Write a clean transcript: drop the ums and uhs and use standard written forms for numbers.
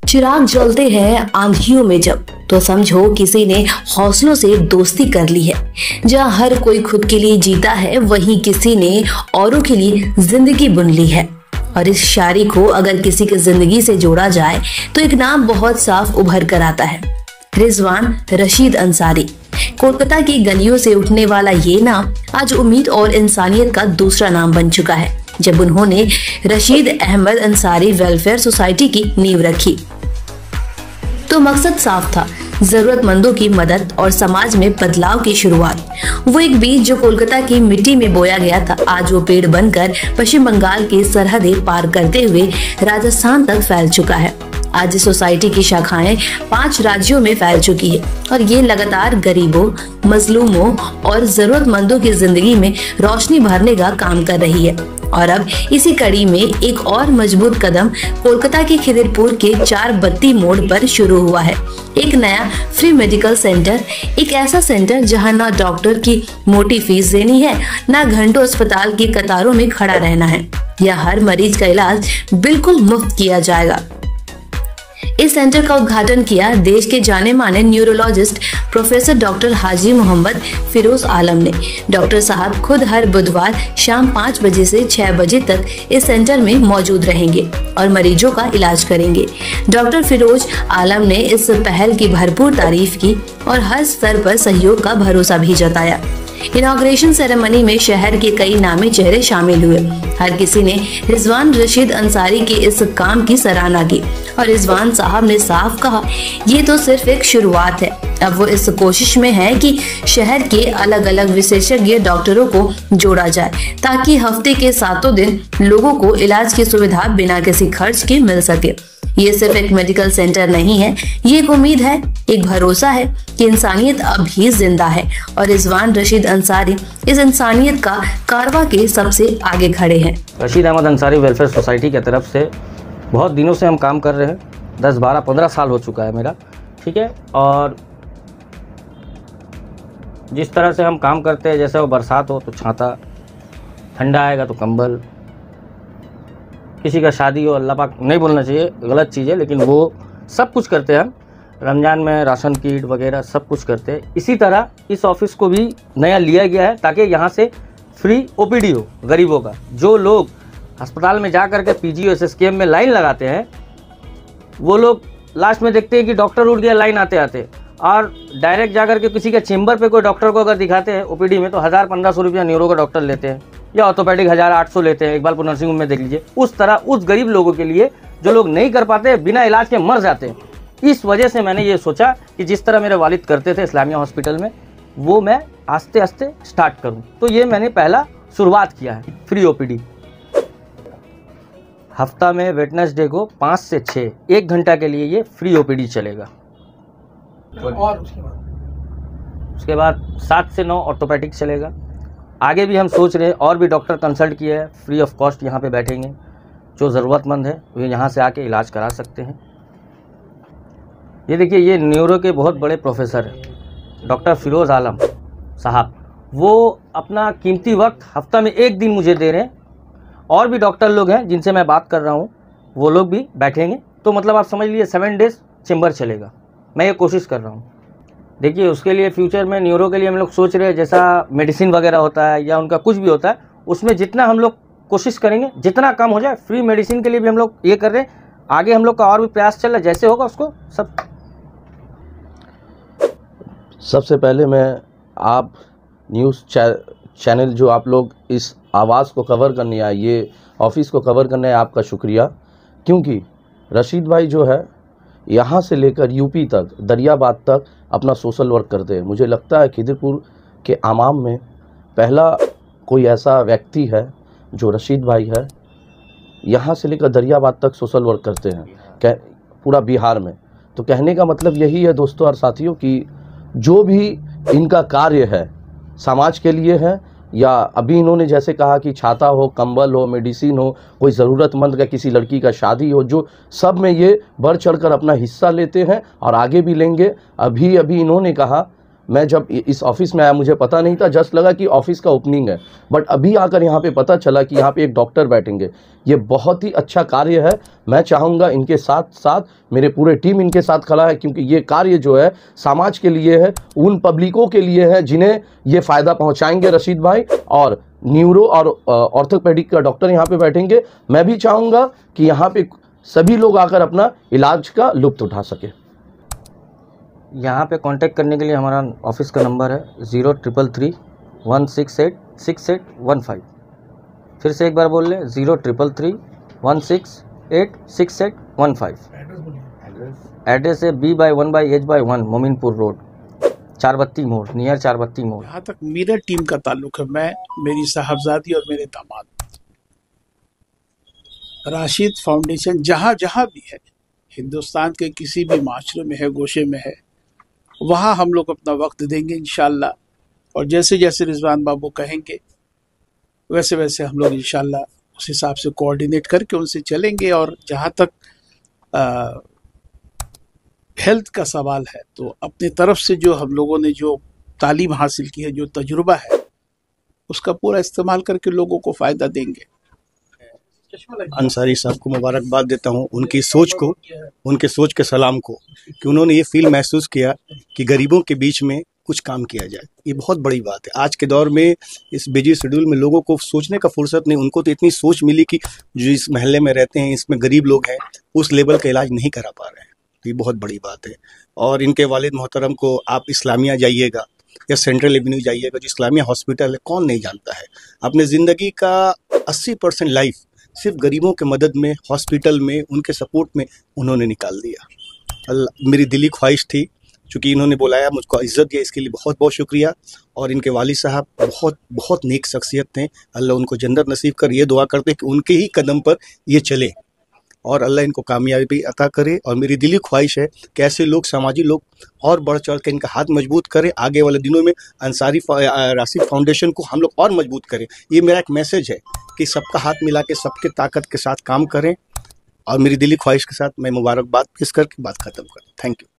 चिराग जलते हैं आंधियों में जब, तो समझो किसी ने हौसलों से दोस्ती कर ली है। जहाँ हर कोई खुद के लिए जीता है, वहीं किसी ने औरों के लिए जिंदगी बुन ली है। और इस शायरी को अगर किसी की जिंदगी से जोड़ा जाए तो एक नाम बहुत साफ उभर कर आता है, रिजवान रशीद अंसारी। कोलकाता की गलियों से उठने वाला ये नाम आज उम्मीद और इंसानियत का दूसरा नाम बन चुका है, जब उन्होंने रशीद अहमद अंसारी वेलफेयर सोसाइटी की नींव रखी। तो मकसद साफ था, जरूरतमंदों की मदद और समाज में बदलाव की शुरुआत। वो एक बीज जो कोलकाता की मिट्टी में बोया गया था, आज वो पेड़ बनकर पश्चिम बंगाल की सरहदें पार करते हुए राजस्थान तक फैल चुका है। आज इस सोसाइटी की शाखाएं 5 राज्यों में फैल चुकी है और ये लगातार गरीबों, मजलूमों और जरूरतमंदों की जिंदगी में रोशनी भरने का काम कर रही है। और अब इसी कड़ी में एक और मजबूत कदम कोलकाता के खिदिरपुर के 4 बत्ती मोड़ पर शुरू हुआ है। एक नया फ्री मेडिकल सेंटर, एक ऐसा सेंटर जहां ना डॉक्टर की मोटी फीस देनी है, ना घंटों अस्पताल की कतारों में खड़ा रहना है। यह हर मरीज का इलाज बिल्कुल मुफ्त किया जाएगा। इस सेंटर का उद्घाटन किया देश के जाने माने न्यूरोलॉजिस्ट प्रोफेसर डॉक्टर हाजी मोहम्मद फिरोज आलम ने। डॉक्टर साहब खुद हर बुधवार शाम 5 बजे से 6 बजे तक इस सेंटर में मौजूद रहेंगे और मरीजों का इलाज करेंगे। डॉक्टर फिरोज आलम ने इस पहल की भरपूर तारीफ की और हर स्तर पर सहयोग का भरोसा भी जताया। इनॉग्रेशन सेरेमनी में शहर के कई नामी चेहरे शामिल हुए। हर किसी ने रिजवान रशीद अंसारी के इस काम की सराहना की और रिजवान साहब ने साफ कहा, ये तो सिर्फ एक शुरुआत है। अब वो इस कोशिश में है कि शहर के अलग अलग विशेषज्ञ डॉक्टरों को जोड़ा जाए, ताकि हफ्ते के 7 दिन लोगों को इलाज की सुविधा बिना किसी खर्च के मिल सके। ये सिर्फ एक मेडिकल सेंटर नहीं है, ये एक उम्मीद है, एक भरोसा है कि इंसानियत अब भी जिंदा है और रिजवान रशीद अंसारी इस इंसानियत का कारवां के सबसे आगे खड़े हैं। रशीद अहमद अंसारी वेलफेयर सोसाइटी की तरफ से बहुत दिनों से हम काम कर रहे हैं, 10, 12, 15 साल हो चुका है मेरा, ठीक है। और जिस तरह से हम काम करते हैं, जैसे वो बरसात हो तो छाता, ठंडा आएगा तो कंबल, किसी का शादी हो, अल्लाह पाक नहीं बोलना चाहिए, गलत चीज़ है, लेकिन वो सब कुछ करते हैं हम। रमज़ान में राशन किट वगैरह सब कुछ करते हैं। इसी तरह इस ऑफिस को भी नया लिया गया है ताकि यहाँ से फ्री ओपीडी हो गरीबों का। जो लोग अस्पताल में जा कर के PGO-SSKM में लाइन लगाते हैं, वो लोग लास्ट में देखते हैं कि डॉक्टर उठ गया लाइन आते आते, और डायरेक्ट जा कर के किसी के चेंबर पे कोई डॉक्टर को अगर दिखाते हैं ओपीडी में, तो 1000-1500 रुपया न्यूरो का डॉक्टर लेते हैं, या ऑर्थोपेडिक 1000-800 लेते हैं। इकबालपुर नर्सिंग होम में देख लीजिए। उस तरह उस गरीब लोगों के लिए जो लोग नहीं कर पाते, बिना इलाज के मर जाते हैं। इस वजह से मैंने ये सोचा कि जिस तरह मेरे वालिद करते थे इस्लामिया हॉस्पिटल में, वो मैं आस्ते आस्ते स्टार्ट करूं। तो ये मैंने पहला शुरुआत किया है, फ्री ओपीडी। हफ्ता में वेडनेसडे को 5 से 6 1 घंटा के लिए ये फ्री ओपीडी चलेगा। और उसके बाद 7 से 9 ऑर्थोपेडिक चलेगा। आगे भी हम सोच रहे हैं, और भी डॉक्टर कंसल्ट किए हैं, फ्री ऑफ कॉस्ट यहाँ पे बैठेंगे। जो ज़रूरतमंद है वो यहाँ से आके इलाज करा सकते हैं। ये देखिए, ये न्यूरो के बहुत बड़े प्रोफेसर हैं, डॉक्टर फिरोज आलम साहब। वो अपना कीमती वक्त हफ्ता में 1 दिन मुझे दे रहे हैं। और भी डॉक्टर लोग हैं जिनसे मैं बात कर रहा हूँ, वो लोग भी बैठेंगे। तो मतलब आप समझ लीजिए 7 डेज चेंबर चलेगा। मैं ये कोशिश कर रहा हूँ। देखिए, उसके लिए फ्यूचर में न्यूरो के लिए हम लोग सोच रहे हैं, जैसा मेडिसिन वगैरह होता है या उनका कुछ भी होता है, उसमें जितना हम लोग कोशिश करेंगे जितना कम हो जाए। फ्री मेडिसिन के लिए भी हम लोग ये कर रहे हैं। आगे हम लोग का और भी प्रयास चल रहा है, जैसे होगा उसको सब। सबसे पहले मैं आप न्यूज़ चैनल जो आप लोग इस आवाज़ को कवर करने आए, ये ऑफिस को कवर करने आए, आपका शुक्रिया। क्योंकि रशीद भाई जो है यहाँ से लेकर यूपी तक, दरियाबाद तक अपना सोशल वर्क करते हैं। मुझे लगता है खिदिरपुर के आवाम में पहला कोई ऐसा व्यक्ति है जो रशीद भाई है, यहाँ से लेकर दरियाबाद तक सोशल वर्क करते हैं पूरा बिहार में। तो कहने का मतलब यही है दोस्तों और साथियों कि जो भी इनका कार्य है समाज के लिए है, या अभी इन्होंने जैसे कहा कि छाता हो, कंबल हो, मेडिसिन हो, कोई ज़रूरतमंद का किसी लड़की का शादी हो, जो सब में ये बढ़ चढ़कर अपना हिस्सा लेते हैं और आगे भी लेंगे। अभी इन्होंने कहा मैं जब इस ऑफिस में आया मुझे पता नहीं था, जस्ट लगा कि ऑफिस का ओपनिंग है, बट अभी आकर यहाँ पे पता चला कि यहाँ पे एक डॉक्टर बैठेंगे। ये बहुत ही अच्छा कार्य है। मैं चाहूँगा इनके साथ साथ मेरे पूरे टीम इनके साथ खड़ा है, क्योंकि ये कार्य जो है समाज के लिए है, उन पब्लिकों के लिए है जिन्हें ये फ़ायदा पहुँचाएंगे रशीद भाई। और न्यूरो और ऑर्थोपेडिक का डॉक्टर यहाँ पे बैठेंगे। मैं भी चाहूँगा कि यहाँ पे सभी लोग आकर अपना इलाज का लुत्फ़ उठा सके। यहाँ पे कांटेक्ट करने के लिए हमारा ऑफिस का नंबर है 033316868815। फिर से एक बार बोल लें 033316868815। एड्रेस है B/1/H/1 मोमिनपुर रोड, चारबत्ती मोड़, नियर चारबत्ती मोड़। जहाँ तक मेरा टीम का ताल्लुक है, मैं, मेरी साहबजादी और मेरे दामाद, राशिद फाउंडेशन जहाँ जहाँ भी है, हिंदुस्तान के किसी भी माशरे में है, गोशे में है, वहाँ हम लोग अपना वक्त देंगे इंशाल्लाह। और जैसे जैसे रिजवान बाबू कहेंगे वैसे वैसे हम लोग इंशाल्लाह उस हिसाब से कोऑर्डिनेट करके उनसे चलेंगे। और जहाँ तक हेल्थ का सवाल है, तो अपनी तरफ से जो हम लोगों ने जो तालीम हासिल की है, जो तजुर्बा है, उसका पूरा इस्तेमाल करके लोगों को फ़ायदा देंगे। अंसारी साहब को मुबारकबाद देता हूँ, उनकी सोच को, उनके सोच के सलाम को, कि उन्होंने ये फील महसूस किया कि गरीबों के बीच में कुछ काम किया जाए। ये बहुत बड़ी बात है। आज के दौर में इस बिजी शेड्यूल में लोगों को सोचने का फुर्सत नहीं। उनको तो इतनी सोच मिली कि जो इस महल्ले में रहते हैं, इसमें गरीब लोग हैं, उस लेवल का इलाज नहीं करा पा रहे हैं। तो ये बहुत बड़ी बात है। और इनके वालिद मोहतरम को आप इस्लामिया जाइएगा या सेंट्रल एवेन्यू जाइएगा, जो इस्लामिया हॉस्पिटल है, कौन नहीं जानता है। अपने ज़िंदगी का 80% लाइफ सिर्फ गरीबों के मदद में, हॉस्पिटल में, उनके सपोर्ट में उन्होंने निकाल दिया। मेरी दिली ख्वाहिश थी, चूँकि इन्होंने बुलाया, मुझको इज़्ज़त दिया, इसके लिए बहुत बहुत शुक्रिया। और इनके वालिद साहब बहुत बहुत नेक शख्सियत थे। अल्लाह उनको जन्नत नसीब कर। ये दुआ करते कि उनके ही कदम पर ये चले और अल्लाह इनको कामयाबी अता करे। और मेरी दिली ख्वाहिश है कि ऐसे लोग, समाजी लोग और बढ़ चढ़ कर इनका हाथ मजबूत करें। आगे वाले दिनों में अंसारी राशिद फाउंडेशन को हम लोग और मजबूत करें। ये मेरा एक मैसेज है कि सबका हाथ मिला के, सबके ताकत के साथ काम करें। और मेरी दिली ख्वाहिश के साथ मैं मुबारकबाद पेश करके बात ख़त्म करूँ। Thank you.